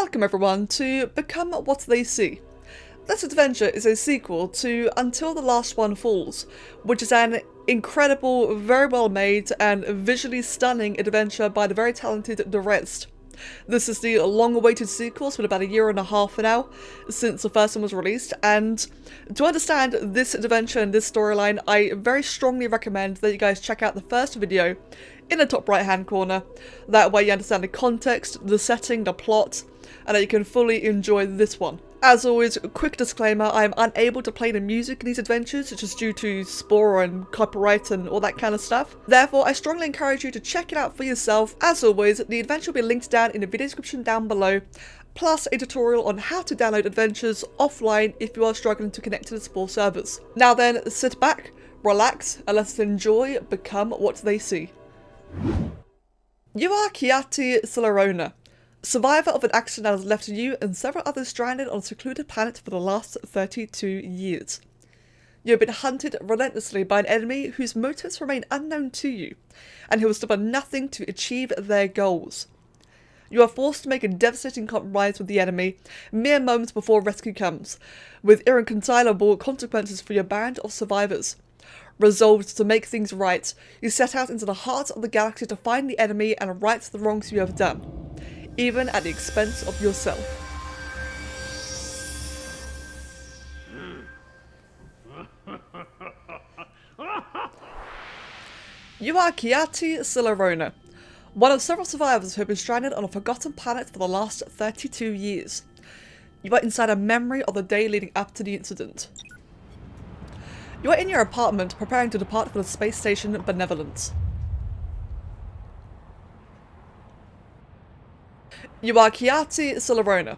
Welcome everyone to Become What They See. This adventure is a sequel to Until the Last One Falls, which is an incredible, very well made and visually stunning adventure by the very talented Derezzed. This is the long-awaited sequel, it's been about a year and a half now since the first one was released, and to understand this adventure and this storyline, I very strongly recommend that you guys check out the first video in the top right hand corner. That way you understand the context, the setting, the plot, and that you can fully enjoy this one. As always, quick disclaimer, I am unable to play the music in these adventures, just due to Spore and copyright and all that kind of stuff. Therefore, I strongly encourage you to check it out for yourself. As always, the adventure will be linked down in the video description down below, plus a tutorial on how to download adventures offline if you are struggling to connect to the Spore servers. Now then, sit back, relax, and let's enjoy Become What They See. You are Kiilstofte, survivor of an accident that has left you and several others stranded on a secluded planet for the last 32 years. You have been hunted relentlessly by an enemy whose motives remain unknown to you, and who will stop at nothing to achieve their goals. You are forced to make a devastating compromise with the enemy mere moments before rescue comes, with irreconcilable consequences for your band of survivors. Resolved to make things right, you set out into the heart of the galaxy to find the enemy and right the wrongs you have done, even at the expense of yourself. You are Kiilstofte, one of several survivors who have been stranded on a forgotten planet for the last 32 years. You are inside a memory of the day leading up to the incident. You are in your apartment preparing to depart for the space station Benevolence. You are Kiilstofte,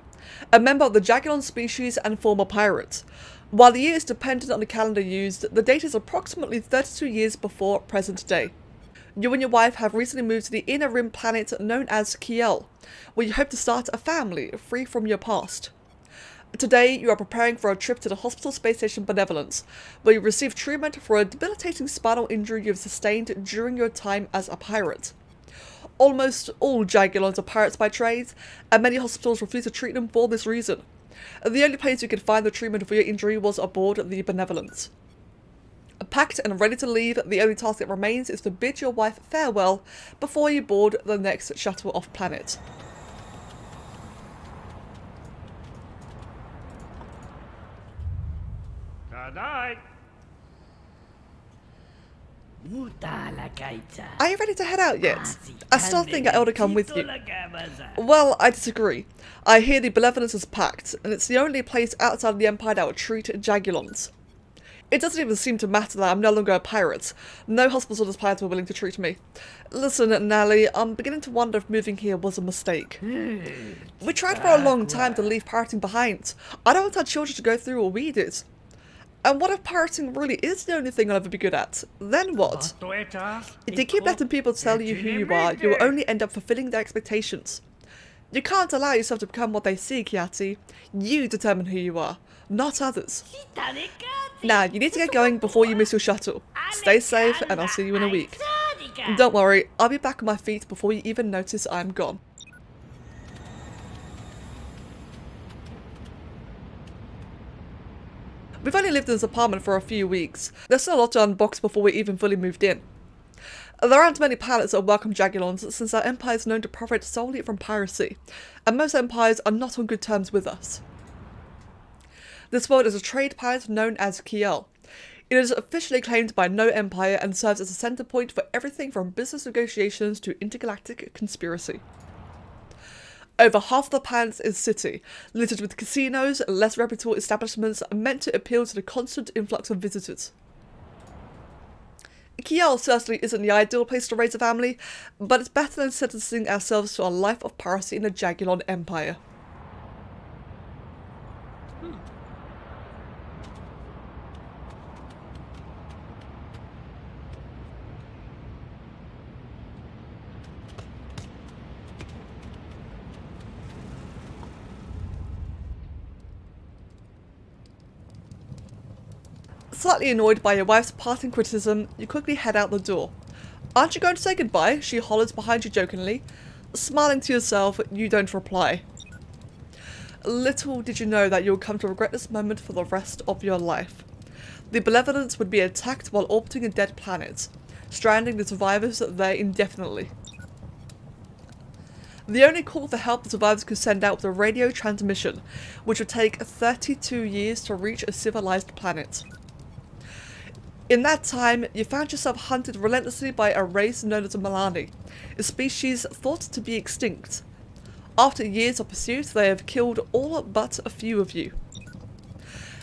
a member of the Jaguar species and former pirate. While the year is dependent on the calendar used, the date is approximately 32 years before present day. You and your wife have recently moved to the inner rim planet known as Kiel, where you hope to start a family free from your past. Today, you are preparing for a trip to the hospital space station Benevolence, where you receive treatment for a debilitating spinal injury you have sustained during your time as a pirate. Almost all Jaguars are pirates by trade, and many hospitals refuse to treat them for this reason. The only place you could find the treatment for your injury was aboard the Benevolence. Packed and ready to leave, the only task that remains is to bid your wife farewell before you board the next shuttle off planet. Are you ready to head out yet? I still think I ought to come with you. Well, I disagree. I hear the Benevolence is packed, and it's the only place outside of the Empire that would treat Jagulons. It doesn't even seem to matter that I'm no longer a pirate. No hospital pirates were willing to treat me. Listen, Nally, I'm beginning to wonder if moving here was a mistake. We tried for a long time to leave pirating behind. I don't want our children to go through what we did. And what if pirating really is the only thing I'll ever be good at? Then what? If you keep letting people tell you who you are, you will only end up fulfilling their expectations. You can't allow yourself to become what they see, Kiati. You determine who you are, not others. Now, you need to get going before you miss your shuttle. Stay safe, and I'll see you in a week. Don't worry, I'll be back on my feet before you even notice I'm gone. We've only lived in this apartment for a few weeks. There's still a lot to unbox before we even fully moved in. There aren't many planets that welcome Jagulons, since our empire is known to profit solely from piracy, and most empires are not on good terms with us. This world is a trade planet known as Kiel. It is officially claimed by no empire and serves as a center point for everything from business negotiations to intergalactic conspiracy. Over half of the planet is city, littered with casinos and less reputable establishments meant to appeal to the constant influx of visitors. Kiel certainly isn't the ideal place to raise a family, but it's better than sentencing ourselves to a life of piracy in the Jaguar Empire. Slightly annoyed by your wife's parting criticism, you quickly head out the door. Aren't you going to say goodbye? She hollers behind you jokingly. Smiling to yourself, you don't reply. little did you know that you'll come to regret this moment for the rest of your life. The Benevolence would be attacked while orbiting a dead planet, stranding the survivors there indefinitely. The only call for help the survivors could send out was a radio transmission, which would take 32 years to reach a civilized planet. In that time, you found yourself hunted relentlessly by a race known as the Melani, a species thought to be extinct. After years of pursuit, they have killed all but a few of you.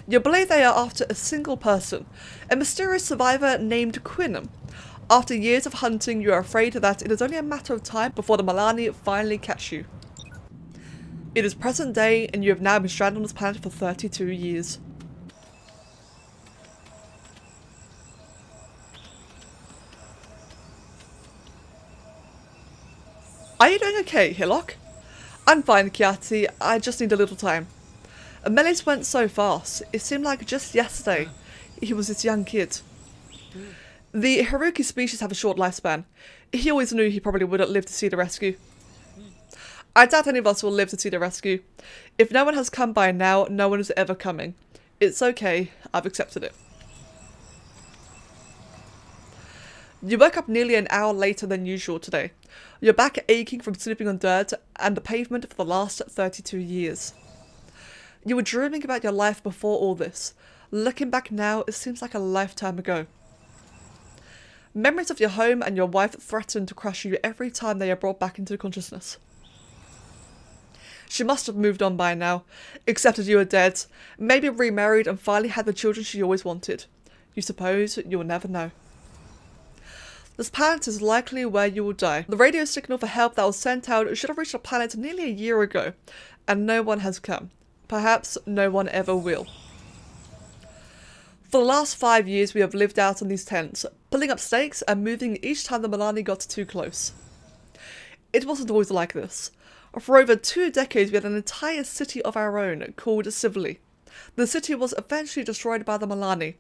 You believe they are after a single person, a mysterious survivor named Quinnem. After years of hunting, you are afraid that it is only a matter of time before the Melani finally catch you. It is present day, and you have now been stranded on this planet for 32 years. Are you doing okay, Hillock? I'm fine, Kiati. I just need a little time. Melis went so fast. It seemed like just yesterday he was this young kid. The Haruki species have a short lifespan. He always knew he probably wouldn't live to see the rescue. I doubt any of us will live to see the rescue. If no one has come by now, no one is ever coming. It's okay. I've accepted it. You woke up nearly an hour later than usual today. Your back aching from sleeping on dirt and the pavement for the last 32 years. You were dreaming about your life before all this. Looking back now, it seems like a lifetime ago. Memories of your home and your wife threaten to crush you every time they are brought back into consciousness. She must have moved on by now, accepted you are dead, maybe remarried and finally had the children she always wanted. You suppose you'll never know. This planet is likely where you will die. The radio signal for help that was sent out should have reached the planet nearly a year ago, and no one has come. Perhaps no one ever will. For the last 5 years we have lived out in these tents, pulling up stakes and moving each time the Melani got too close. It wasn't always like this. For over 2 decades we had an entire city of our own, called Civilly. The city was eventually destroyed by the Melani,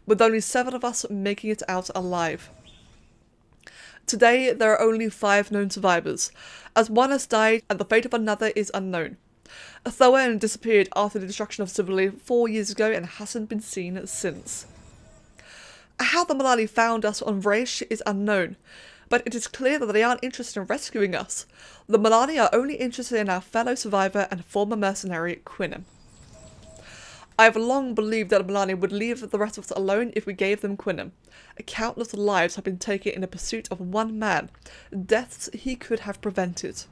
with only 7 of us making it out alive. Today there are only 5 known survivors, as one has died and the fate of another is unknown. Thoen disappeared after the destruction of Civilly 4 years ago and hasn't been seen since. How the Melani found us on Vraish is unknown, but it is clear that they aren't interested in rescuing us. The Melani are only interested in our fellow survivor and former mercenary, Quinnem. I have long believed that the Melani would leave the rest of us alone if we gave them Quinnem. Countless lives have been taken in the pursuit of one man, deaths he could have prevented.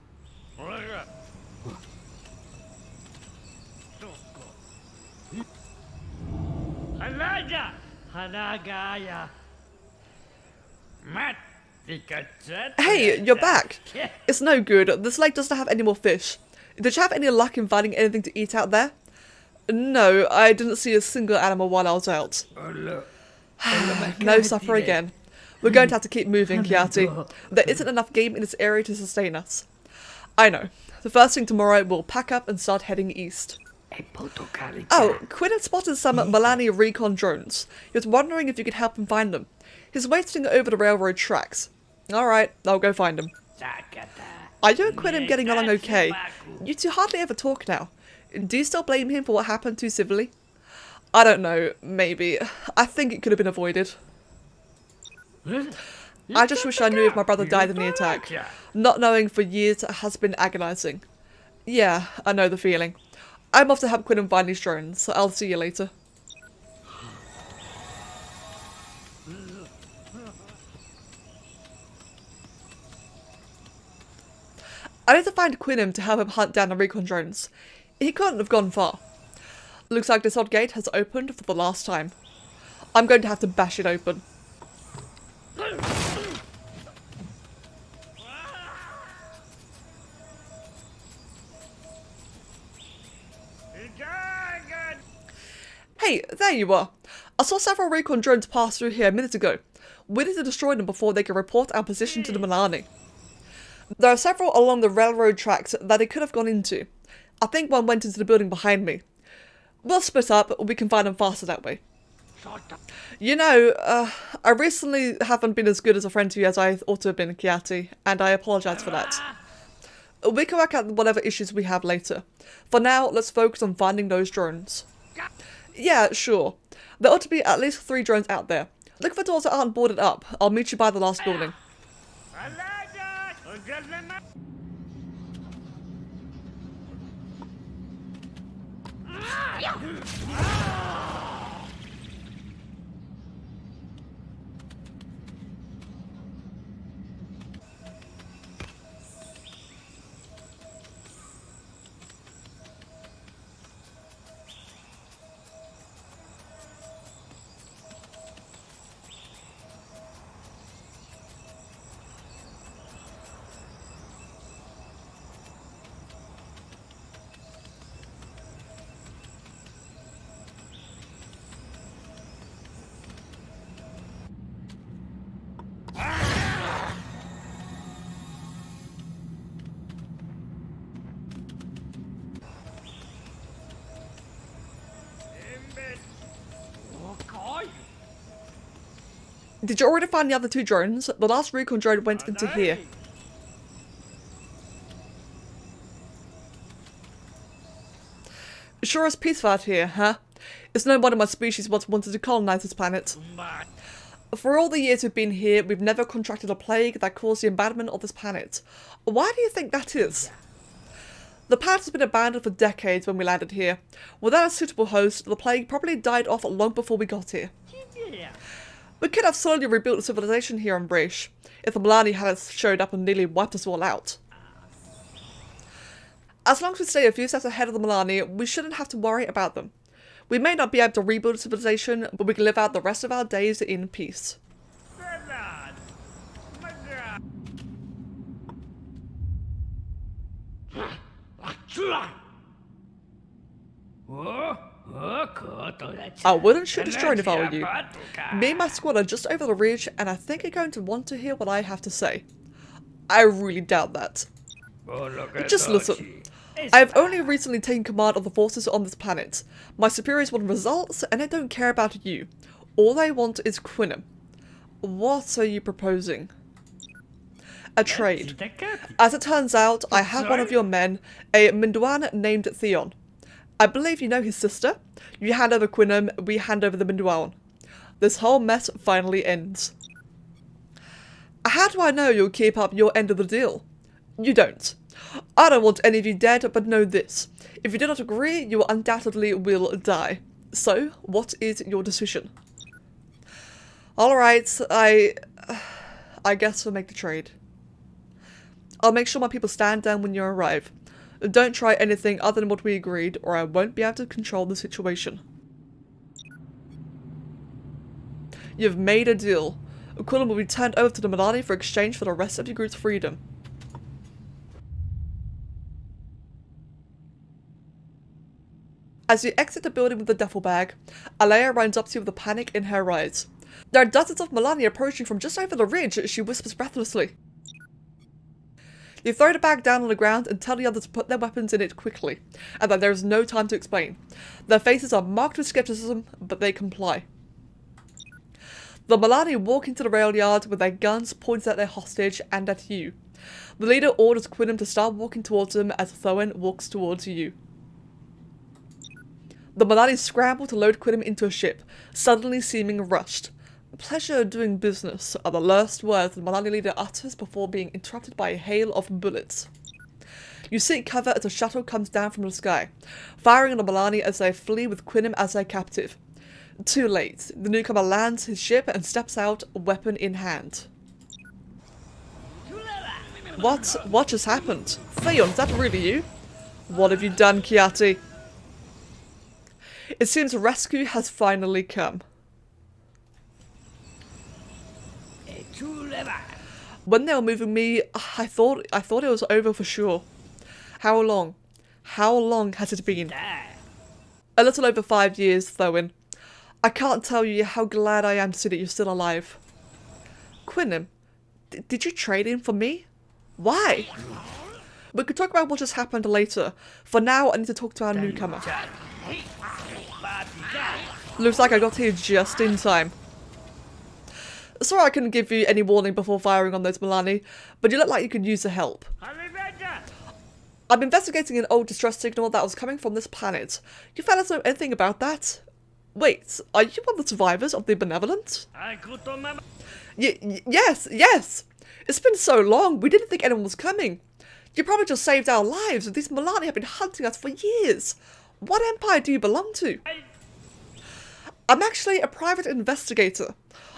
Hey, you're back! It's no good, this lake doesn't have any more fish. Did you have any luck in finding anything to eat out there? No, I didn't see a single animal while I was out. No supper again. We're going to have to keep moving, Kiati. There isn't enough game in this area to sustain us. I know. The first thing tomorrow, we'll pack up and start heading east. Oh, Quinn had spotted some Melani recon drones. He was wondering if you could help him find them. He's waiting over the railroad tracks. Alright, I'll go find him. Are you and Quinn getting along okay? You two hardly ever talk now. Do you still blame him for what happened to Civilly? I don't know, maybe. I think it could have been avoided. I just wish I knew if my brother died in the attack. Not knowing for years has been agonizing. Yeah, I know the feeling. I'm off to help Quinn find these drones, so I'll see you later. I need to find Quinnem to help him hunt down the recon drones. He couldn't have gone far. Looks like this odd gate has opened for the last time. I'm going to have to bash it open. Hey, there you are. I saw several recon drones pass through here a minute ago. We need to destroy them before they can report our position to the Melani. There are several along the railroad tracks that they could have gone into. I think one went into the building behind me. We'll split up, we can find them faster that way. You know, I recently haven't been as good as a friend to you as I ought to have been, Kiati, and I apologise for that. We can work out whatever issues we have later. For now, let's focus on finding those drones. Yeah, sure. There ought to be at least 3 drones out there. Look for doors that aren't boarded up. I'll meet you by the last building. Did you already find the other 2 drones? The last recon drone went into here. Sure as peaceful out here, huh? It's no wonder my species once wanted to colonize this planet. For all the years we've been here, we've never contracted a plague that caused the abandonment of this planet. Why do you think that is? The planet has been abandoned for decades when we landed here. Without a suitable host, the plague probably died off long before we got here. We could have slowly rebuilt a civilization here on Braish, if the Melani hadn't showed up and nearly wiped us all out. As long as we stay a few steps ahead of the Melani, we shouldn't have to worry about them. We may not be able to rebuild a civilization, but we can live out the rest of our days in peace. I wouldn't shoot this drone if I were you. Me and my squad are just over the ridge, and I think you're going to want to hear what I have to say. I really doubt that. Just listen. I have only recently taken command of the forces on this planet. My superiors want results, and they don't care about you. All they want is Quinnem. What are you proposing? A trade. As it turns out, I have one of your men, a Minduan named Theon. I believe you know his sister. You hand over Quinnem, we hand over the Minduan. This whole mess finally ends. How do I know you'll keep up your end of the deal? You don't. I don't want any of you dead, but know this. If you do not agree, you undoubtedly will die. So, what is your decision? Alright, I guess we'll make the trade. I'll make sure my people stand down when you arrive. Don't try anything other than what we agreed, or I won't be able to control the situation. You've made a deal. Quillen will be turned over to the Melani for exchange for the rest of your group's freedom. As you exit the building with the duffel bag, Alea runs up to you with a panic in her eyes. There are dozens of Melani approaching from just over the ridge, she whispers breathlessly. You throw the bag down on the ground and tell the others to put their weapons in it quickly, and that there is no time to explain. Their faces are marked with skepticism, but they comply. The Melani walk into the rail yard with their guns pointed at their hostage and at you. The leader orders Quinnem to start walking towards them as Thoen walks towards you. The Melani scramble to load Quinnem into a ship, suddenly seeming rushed. Pleasure doing business are the last words the Melani leader utters before being interrupted by a hail of bullets. You seek cover as a shuttle comes down from the sky, firing on the Melani as they flee with Quinnem as their captive. Too late. The newcomer lands his ship and steps out, weapon in hand. What just happened? Theon, is that really you? What have you done, Kiati? It seems rescue has finally come. When they were moving me, I thought it was over for sure. How long? How long has it been? A little over 5 years, Thoen. I can't tell you how glad I am to see that you're still alive. Quinnem, did you trade in for me? Why? We could talk about what just happened later. For now, I need to talk to our newcomer. Looks like I got here just in time. Sorry I couldn't give you any warning before firing on those Melani, but you look like you could use the help. I'm investigating an old distress signal that was coming from this planet. You fellas know anything about that? Wait, are you one of the survivors of the Benevolent? Yes, yes! It's been so long, we didn't think anyone was coming. You probably just saved our lives, and these Melani have been hunting us for years. What empire do you belong to? I'm actually a private investigator.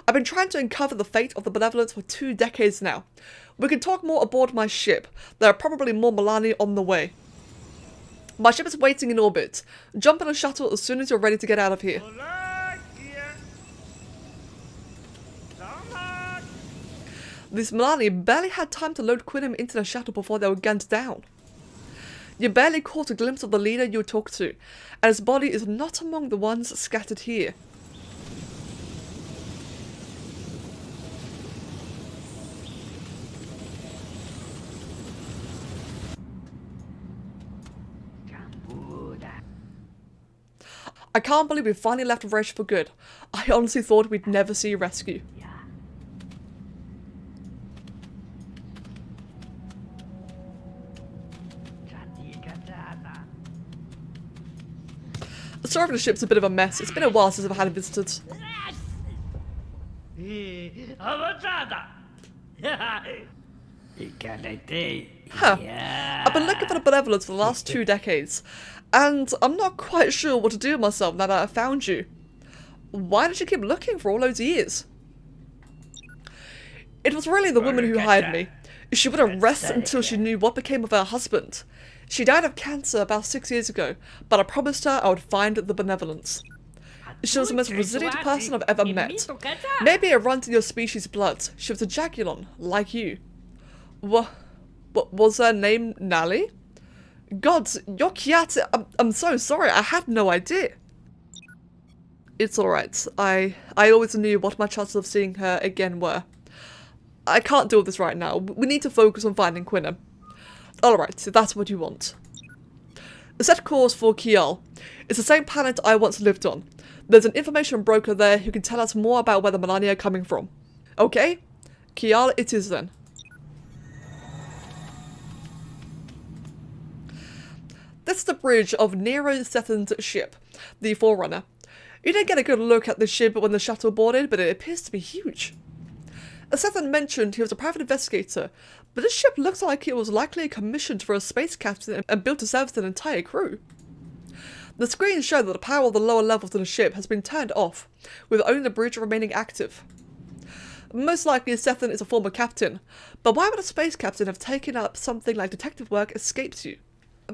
I've been trying to uncover the fate of the Benevolence for 2 decades now. We can talk more aboard my ship. There are probably more Melani on the way. My ship is waiting in orbit. Jump in a shuttle as soon as you're ready to get out of here. These Melani barely had time to load Quinham into the shuttle before they were gunned down. You barely caught a glimpse of the leader you talked to, and his body is not among the ones scattered here. I can't believe we finally left Resh for good. I honestly thought we'd never see a rescue. Sorry if the ship's a bit of a mess. It's been a while since I've had visitors. Huh. I've been looking for the Benevolence for the last 2 decades, and I'm not quite sure what to do with myself now that I've found you. Why did you keep looking for all those years? It was really the woman who hired me. She wouldn't rest until she knew what became of her husband. She died of cancer about 6 years ago, but I promised her I would find the Benevolence. She was the most resilient person I've ever met. Maybe it runs in your species' blood. She was a Jagulon, like you. What was her name Nali? God, you're Kiate. I'm so sorry, I had no idea. It's alright. I always knew what my chances of seeing her again were. I can't deal with this right now. We need to focus on finding Quinham. Alright, so that's what you want. Set course for Kial. It's the same planet I once lived on. There's an information broker there who can tell us more about where the Melani are coming from. Okay? Kial it is then. This is the bridge of Nero Sethan's ship, the Forerunner. You didn't get a good look at the ship when the shuttle boarded, but it appears to be huge. Sethan mentioned he was a private investigator, but this ship looks like it was likely commissioned for a space captain and built to service an entire crew. The screens show that the power of the lower levels of the ship has been turned off, with only the bridge remaining active. Most likely Sethan is a former captain, but why would a space captain have taken up something like detective work escapes you?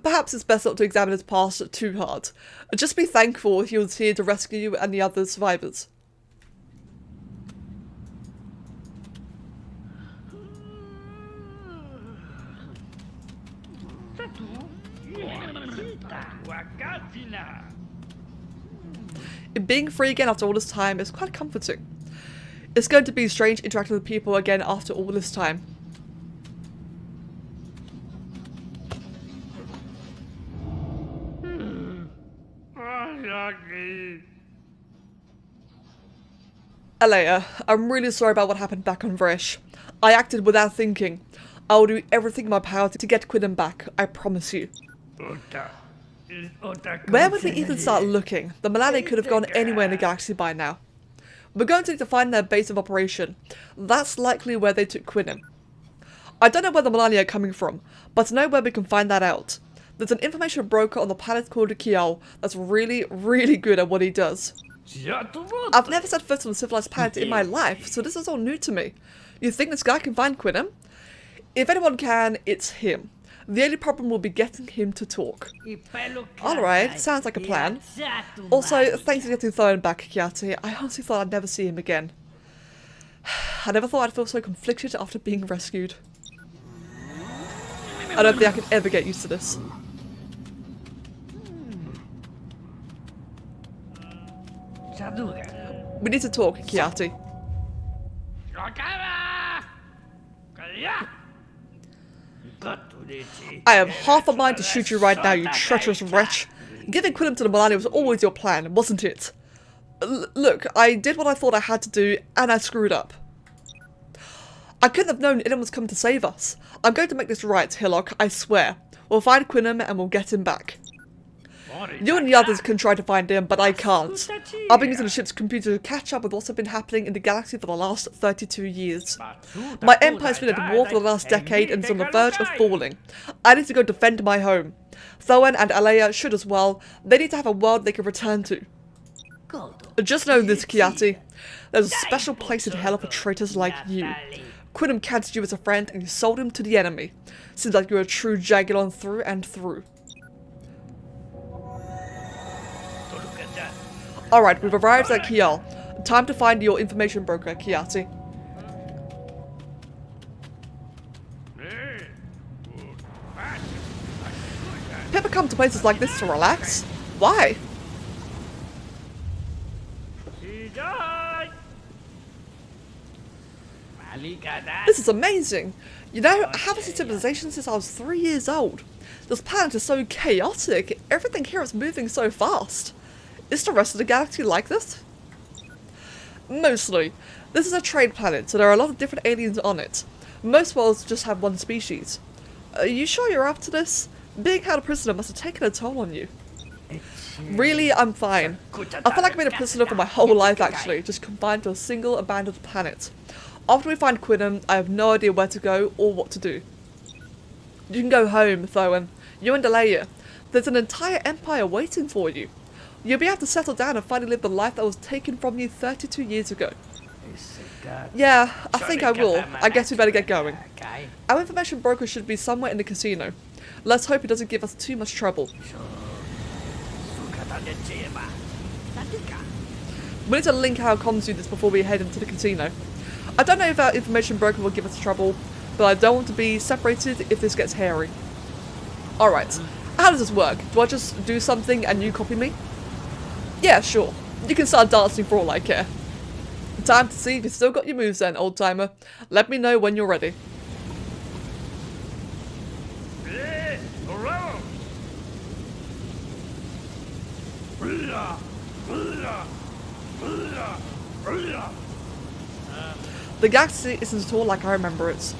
Perhaps it's best not to examine his past too hard. Just be thankful he was here to rescue you and the other survivors. Being free again after all this time is quite comforting. It's going to be strange interacting with people again after all this time. Alea, I'm really sorry about what happened back on Vresh. I acted without thinking. I will do everything in my power to get Quinham back, I promise you. Where would we even start looking? The Melani could have gone anywhere in the galaxy by now. We're going to need to find their base of operation. That's likely where they took Quinham. I don't know where the Melani are coming from, but I know where we can find that out. There's an information broker on the planet called Kial that's really, really good at what he does. I've never set foot on a civilized planet in my life, so this is all new to me. You think this guy can find Quinham? If anyone can, it's him. The only problem will be getting him to talk. Alright, sounds like a plan. Also, thanks for getting thrown back, Kiate. I honestly thought I'd never see him again. I never thought I'd feel so conflicted after being rescued. I don't think I can ever get used to this. We need to talk, Kiate. I have half a mind to shoot you right now, you treacherous wretch. Giving Quinham to the Melani was always your plan, wasn't it? Look, I did what I thought I had to do, and I screwed up. I couldn't have known anyone was coming to save us. I'm going to make this right, Hillock, I swear. We'll find Quinham and we'll get him back. You and the others can try to find him, but I can't. I've been using the ship's computer to catch up with what's been happening in the galaxy for the last 32 years. My empire's been at war for the last decade and is on the verge of falling. I need to go defend my home. Thoen and Alea should as well. They need to have a world they can return to. Just know this, Kiati. There's a special place in hell for traitors like you. Quinham counted you as a friend and you sold him to the enemy. Seems like you're a true Jaguar through and through. Alright, we've arrived at Kiel. Time to find your information broker, Kiati. People come to places like this to relax. Why? This is amazing. You know, I haven't seen civilization since I was 3 years old. This planet is so chaotic. Everything here is moving so fast. Is the rest of the galaxy like this? Mostly. This is a trade planet, so there are a lot of different aliens on it. Most worlds just have one species. Are you sure you're up to this? Being held a prisoner must have taken a toll on you. Really, I'm fine. I feel like I've been a prisoner for my whole life actually, just confined to a single abandoned planet. After we find Quinham, I have no idea where to go or what to do. You can go home, Thoen. You and Alea. There's an entire empire waiting for you. You'll be able to settle down and finally live the life that was taken from you 32 years ago. Yeah, I think I will. I guess we better get going. Our information broker should be somewhere in the casino. Let's hope he doesn't give us too much trouble. We need to link our comms units before we head into the casino. I don't know if our information broker will give us trouble, but I don't want to be separated if this gets hairy. Alright, how does this work? Do I just do something and you copy me? Yeah, sure. You can start dancing for all I care. Time to see if you've still got your moves then, old timer. Let me know when you're ready. The galaxy isn't at all like I remember it.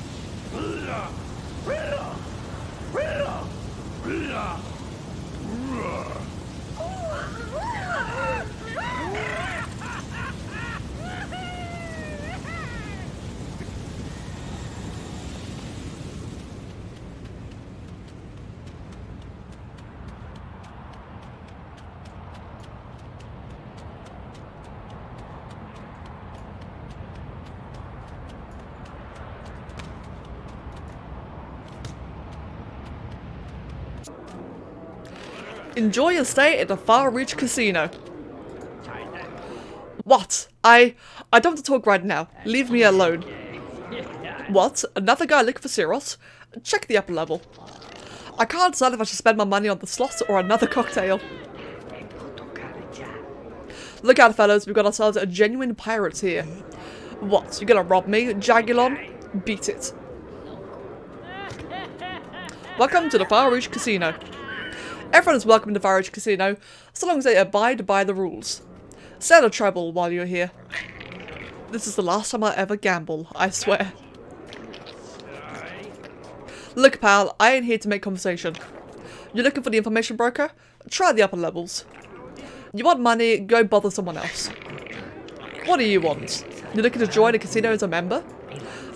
Enjoy your stay at the Far Reach Casino. What? I don't want to talk right now. Leave me alone. What? Another guy looking for Siros? Check the upper level. I can't decide if I should spend my money on the slots or another cocktail. Look out, fellas. We've got ourselves a genuine pirate here. What? You gonna rob me, Jaguar? Beat it. Welcome to the Far Reach Casino. Everyone is welcome to Far Reach Casino, so long as they abide by the rules. Stay out of trouble while you're here. This is the last time I'll ever gamble, I swear. Look, pal, I ain't here to make conversation. You're looking for the information broker? Try the upper levels. You want money? Go bother someone else. What do you want? You're looking to join a casino as a member?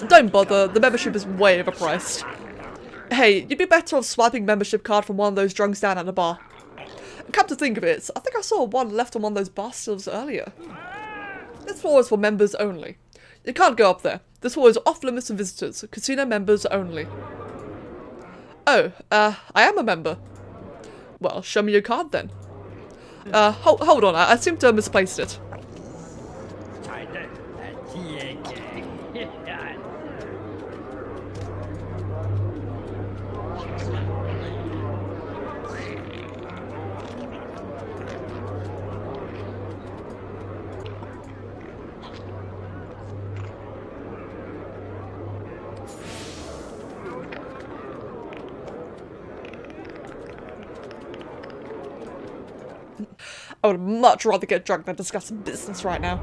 Don't bother, the membership is way overpriced. Hey, you'd be better off swiping membership card from one of those drunks down at the bar. Come to think of it, I think I saw one left on one of those bar stools earlier. This floor is for members only. You can't go up there. This floor is off limits to visitors. Casino members only. Oh, I am a member. Well, show me your card then. Hold on, I seem to have misplaced it. I would much rather get drunk than discuss business right now.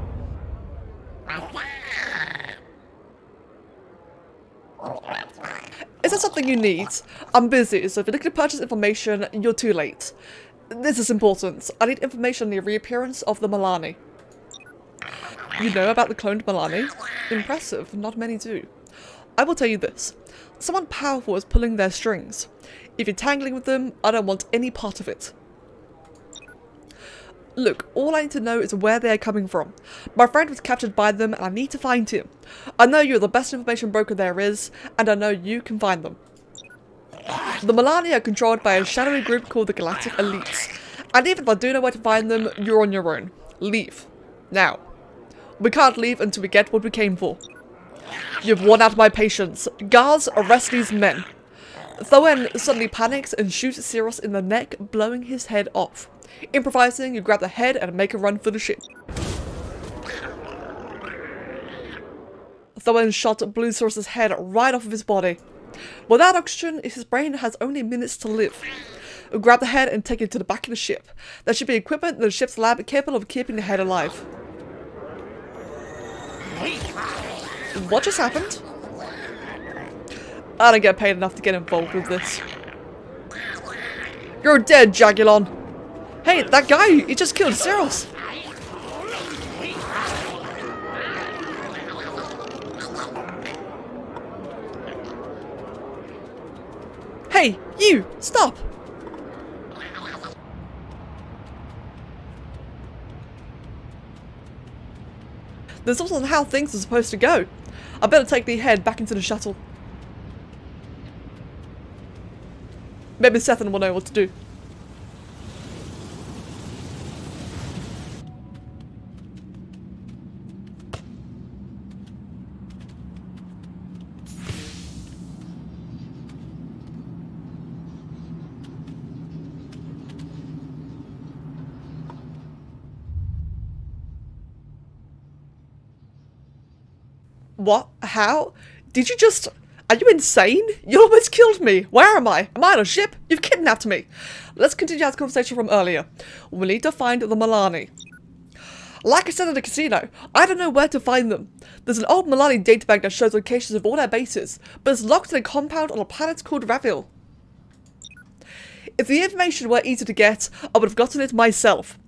Is that something you need? I'm busy, so if you're looking to purchase information, you're too late. This is important. I need information on the reappearance of the Melani. You know about the cloned Melani? Impressive, not many do. I will tell you this. Someone powerful is pulling their strings. If you're tangling with them, I don't want any part of it. Look, all I need to know is where they are coming from. My friend was captured by them and I need to find him. I know you're the best information broker there is, and I know you can find them. The Melani are controlled by a shadowy group called the Galactic Elites. And even if I do know where to find them, you're on your own. Leave. Now. We can't leave until we get what we came for. You've worn out my patience. Guards, arrest these men. Thoen suddenly panics and shoots Siros in the neck, blowing his head off. Improvising, you grab the head and make a run for the ship. Thoen shot blew Siros' head right off of his body. Without oxygen, his brain has only minutes to live. Grab the head and take it to the back of the ship. There should be equipment in the ship's lab capable of keeping the head alive. What just happened? I don't get paid enough to get involved with this. You're dead, Jagulon. Hey, that guy, he just killed Siros. Hey, you, stop. This wasn't how things are supposed to go. I better take the head back into the shuttle. Maybe Sethan will know what to do. What? How? Did you just... Are you insane? You almost killed me. Where am I? Am I on a ship? You've kidnapped me. Let's continue our conversation from earlier. We need to find the Melani. Like I said at the casino, I don't know where to find them. There's an old Melani databank that shows locations of all their bases, but it's locked in a compound on a planet called Ravil. If the information were easy to get, I would have gotten it myself.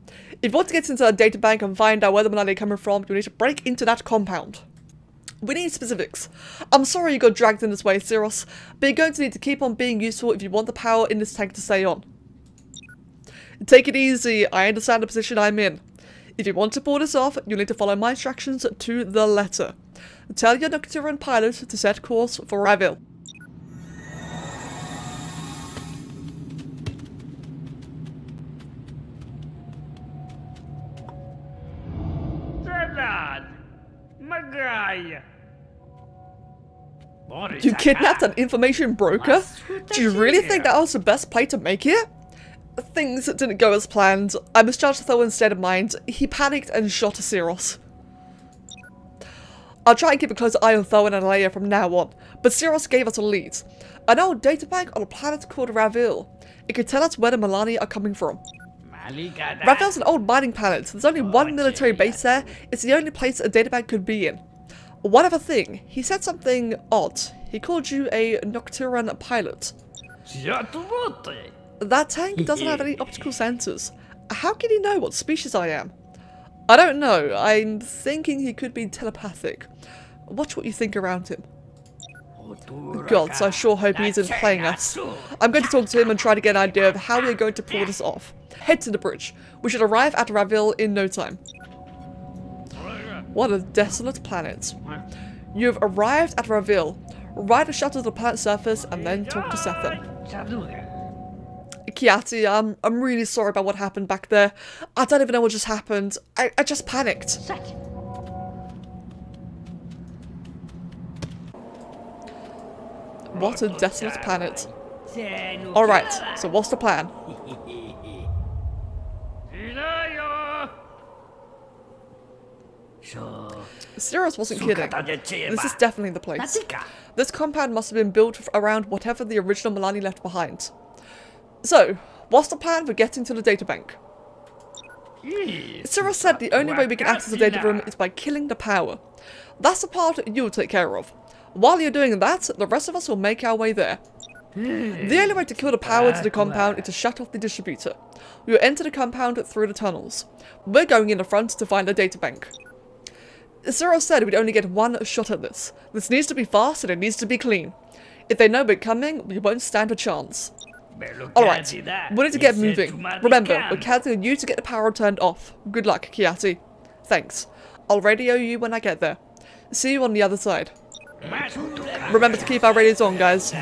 If you want to get into that databank and find out where the Melani are coming from, you need to break into that compound. We need specifics. I'm sorry you got dragged in this way, Siros, but you're going to need to keep on being useful if you want the power in this tank to stay on. Take it easy, I understand the position I'm in. If you want to pull this off, you'll need to follow my instructions to the letter. Tell your Nocturne pilot to set course for Ravil. You kidnapped an information broker? Do you really think that was the best play to make here? Things didn't go as planned. I misjudged Thoen's state of mind. He panicked and shot Siros. I'll try and keep a close eye on Thoen and Leia from now on, but Siros gave us a lead. An old databank on a planet called Ravil. It could tell us where the Melani are coming from. Ravil's an old mining planet. There's only one military base there. It's the only place a databank could be in. One other thing, he said something odd. He called you a Nocturne pilot. That tank doesn't have any optical sensors. How can he know what species I am? I don't know. I'm thinking he could be telepathic. Watch what you think around him. Gods, I sure hope he isn't playing us. I'm going to talk to him and try to get an idea of how we're going to pull this off. Head to the bridge. We should arrive at Ravil in no time. What a desolate planet. You have arrived at Ravil. Ride a shuttle to the planet's surface and then talk to Sethan. Kiati, I'm really sorry about what happened back there. I don't even know what just happened. I just panicked. What a desolate planet. Alright, so what's the plan? Siros wasn't kidding. This is definitely the place. This compound must have been built around whatever the original Melani left behind. So, what's the plan for getting to the databank? Siros said the only way we can access the data room is by killing the power. That's the part you'll take care of. While you're doing that, the rest of us will make our way there. The only way to kill the power to the compound is to shut off the distributor. We will enter the compound through the tunnels. We're going in the front to find the databank. Cyril said we'd only get one shot at this. This needs to be fast and it needs to be clean. If they know we're coming, we won't stand a chance. Alright, we need to get moving. Remember, we're counting on you to get the power turned off. Good luck, Kiati. Thanks. I'll radio you when I get there. See you on the other side. Remember to keep our radios on, guys.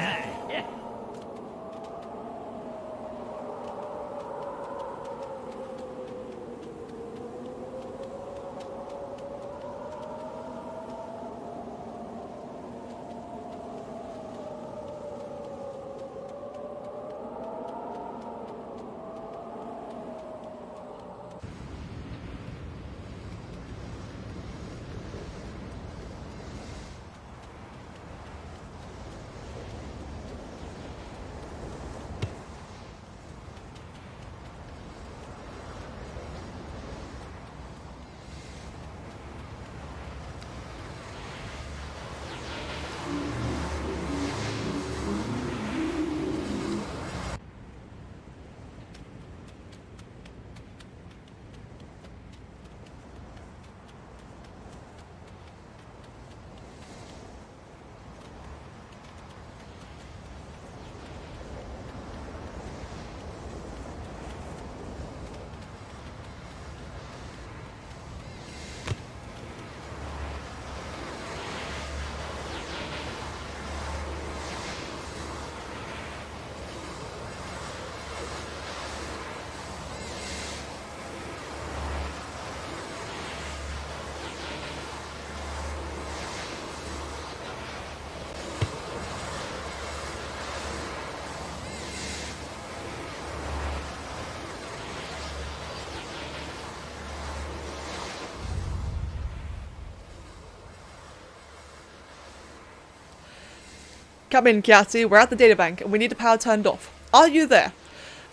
Come in, Kiati. We're at the databank and we need the power turned off. Are you there?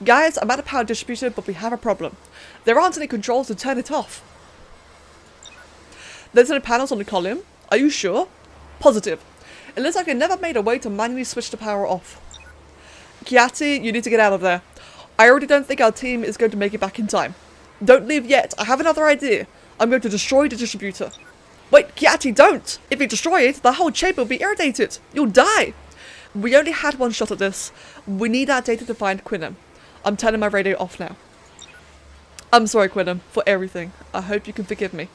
Guys, I'm at a power distributor, but we have a problem. There aren't any controls to turn it off. There's no panels on the column. Are you sure? Positive. It looks like I never made a way to manually switch the power off. Kiati, you need to get out of there. I already don't think our team is going to make it back in time. Don't leave yet. I have another idea. I'm going to destroy the distributor. Wait, Kiati, don't! If you destroy it, the whole chamber will be irritated. You'll die. We only had one shot at this. We need our data to find Quinnem. I'm turning my radio off now. I'm sorry, Quinnem, for everything. I hope you can forgive me.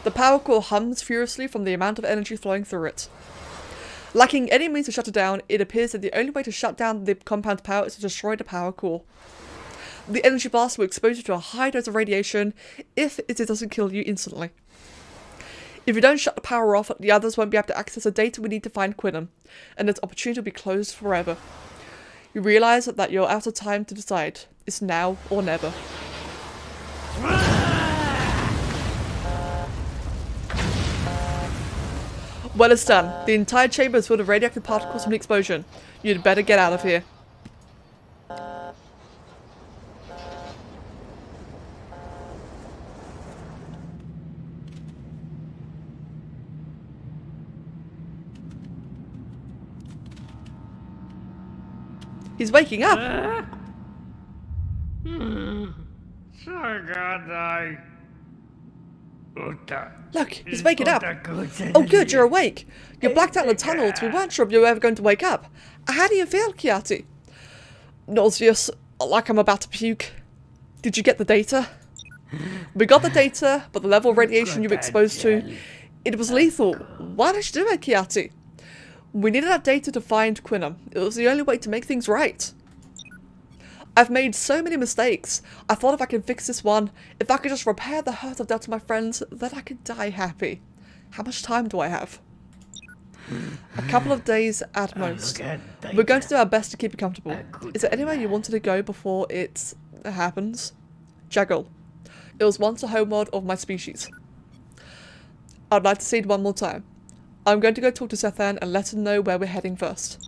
The power core hums furiously from the amount of energy flowing through it. Lacking any means to shut it down, it appears that the only way to shut down the compound power is to destroy the power core. The energy blast will expose you to a high dose of radiation if it doesn't kill you instantly. If you don't shut the power off, the others won't be able to access the data we need to find Quinnem, and its opportunity will be closed forever. You realise that you're out of time to decide. It's now or never. Well, it's done. The entire chamber is full of radioactive particles from the explosion. You'd better get out of here. He's waking up! Look, he's waking up. Oh good, you're awake. You blacked out in the tunnels. We weren't sure if you were ever going to wake up. How do you feel, Kiati? Nauseous, like I'm about to puke. Did you get the data? We got the data, but the level of radiation you were exposed to, it was lethal. Why did you do it, Kiati? We needed that data to find Quinnem. It was the only way to make things right. I've made so many mistakes. I thought if I could fix this one, if I could just repair the hurt I've done to my friends, then I could die happy. How much time do I have? A couple of days at most. We're going to do our best to keep you comfortable. Is there anywhere you wanted to go before it happens? Jaggle. It was once a homeworld of my species. I'd like to see it one more time. I'm going to go talk to Sethan and let him know where we're heading first.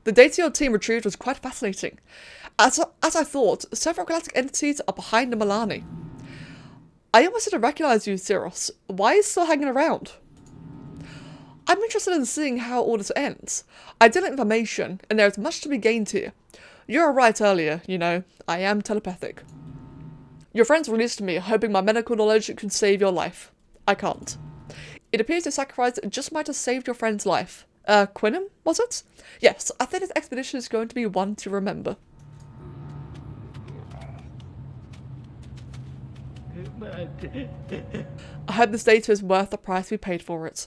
The data your team retrieved was quite fascinating. As I thought, several galactic entities are behind the Melani. I almost didn't recognize you, Zeros. Why are you still hanging around? I'm interested in seeing how all this ends. I did information, and there is much to be gained here. You were right earlier, you know, I am telepathic. Your friends released me, hoping my medical knowledge could save your life. I can't. It appears your sacrifice just might have saved your friend's life. Quinnem, was it? Yes, I think this expedition is going to be one to remember. I hope this data is worth the price we paid for it.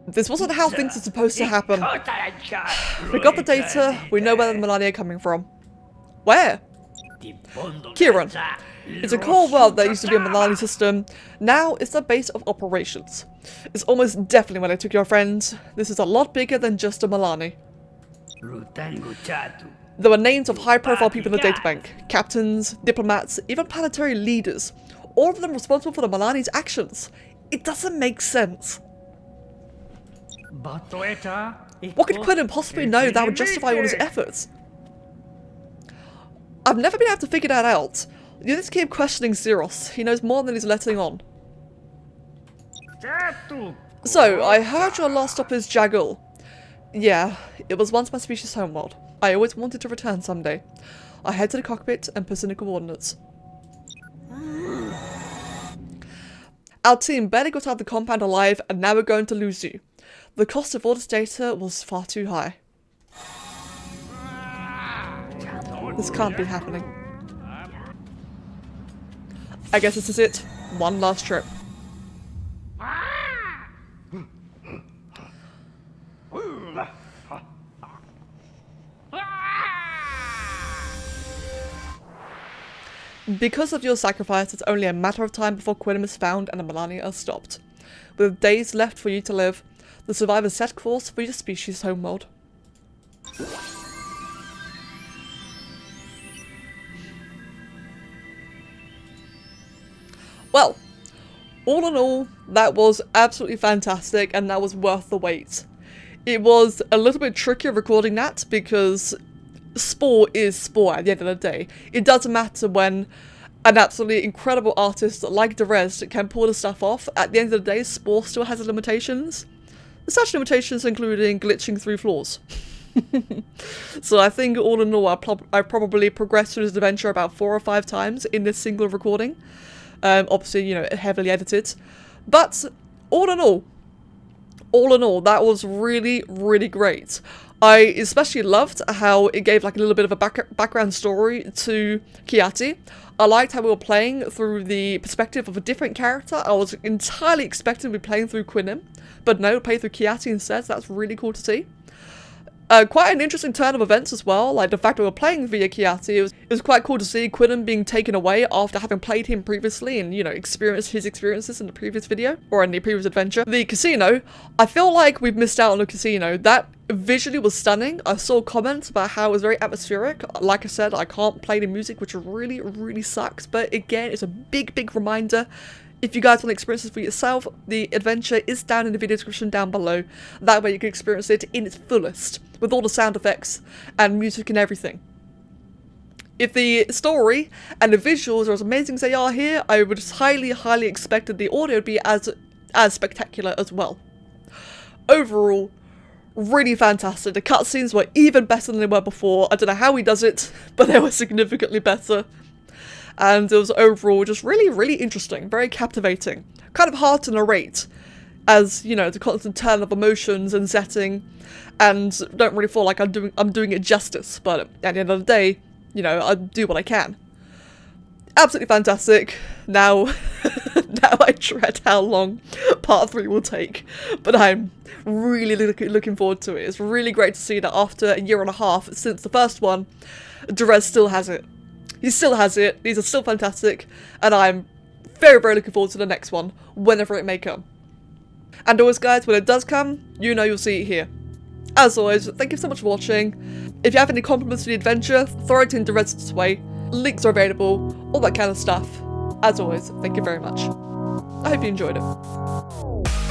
This wasn't how things are supposed to happen. We got the data, we know where the Melani are coming from. Where? Kieran. It's a core world that used to be a Melani system. Now it's the base of operations. It's almost definitely when I took your friends. This is a lot bigger than just a Melani. There were names of high-profile people in the databank. Captains, diplomats, even planetary leaders. All of them responsible for the Melani's actions. It doesn't make sense. What could Quinnem possibly know that would justify all his efforts? I've never been able to figure that out. You just keep questioning Zeros. He knows more than he's letting on. So, I heard your last stop is Jagul. Yeah, it was once my species' homeworld. I always wanted to return someday. I head to the cockpit and put in the coordinates. Our team barely got out of the compound alive, and now we're going to lose you. The cost of all this data was far too high. This can't be happening. I guess this is it. One last trip. Because of your sacrifice, it's only a matter of time before Quinnem is found and the Melani are stopped. With days left for you to live, the survivors set course for your species' homeworld. Well, all in all, that was absolutely fantastic and that was worth the wait. It was a little bit trickier recording that because Spore is Spore at the end of the day. It doesn't matter when an absolutely incredible artist like Derezzed can pull the stuff off. At the end of the day, Spore still has limitations. Such limitations including glitching through floors. So I think all in all, I probably progressed through this adventure about 4 or 5 times in this single recording. Obviously, you know, heavily edited. But all in all, that was really, really great. I especially loved how it gave like a little bit of a background story to Kiati. I liked how we were playing through the perspective of a different character. I was entirely expecting to be playing through Quinnem, but no, play through Kiati instead, so that's really cool to see. Quite an interesting turn of events as well, like the fact that we were playing via Kiati. It was quite cool to see Quinnem being taken away after having played him previously and, you know, experienced his experiences in the previous video, or in the previous adventure. The casino, I feel like we've missed out on the casino. That visually was stunning. I saw comments about how it was very atmospheric. Like I said, I can't play the music, which really, really sucks, but again, it's a big, big reminder. If you guys want to experience this for yourself, the adventure is down in the video description down below. That way you can experience it in its fullest, with all the sound effects and music and everything. If the story and the visuals are as amazing as they are here, I would highly, highly expect that the audio would be as spectacular as well. Overall, really fantastic. The cutscenes were even better than they were before. I don't know how he does it, but they were significantly better. And it was overall just really, really interesting, very captivating. Kind of hard to narrate, as, you know, the constant turn of emotions and setting, and don't really feel like I'm doing it justice, but at the end of the day, you know, I do what I can. Absolutely fantastic. Now, now I dread how long part 3 will take, but I'm really looking forward to it. It's really great to see that after a year and a half since the first one, Derezzed still has it. He still has it, these are still fantastic, and I'm very, very looking forward to the next one, whenever it may come. And always guys, when it does come, you know you'll see it here. As always, thank you so much for watching. If you have any compliments for the adventure, throw it in Derezzed's way. Links are available, all that kind of stuff. As always, thank you very much. I hope you enjoyed it.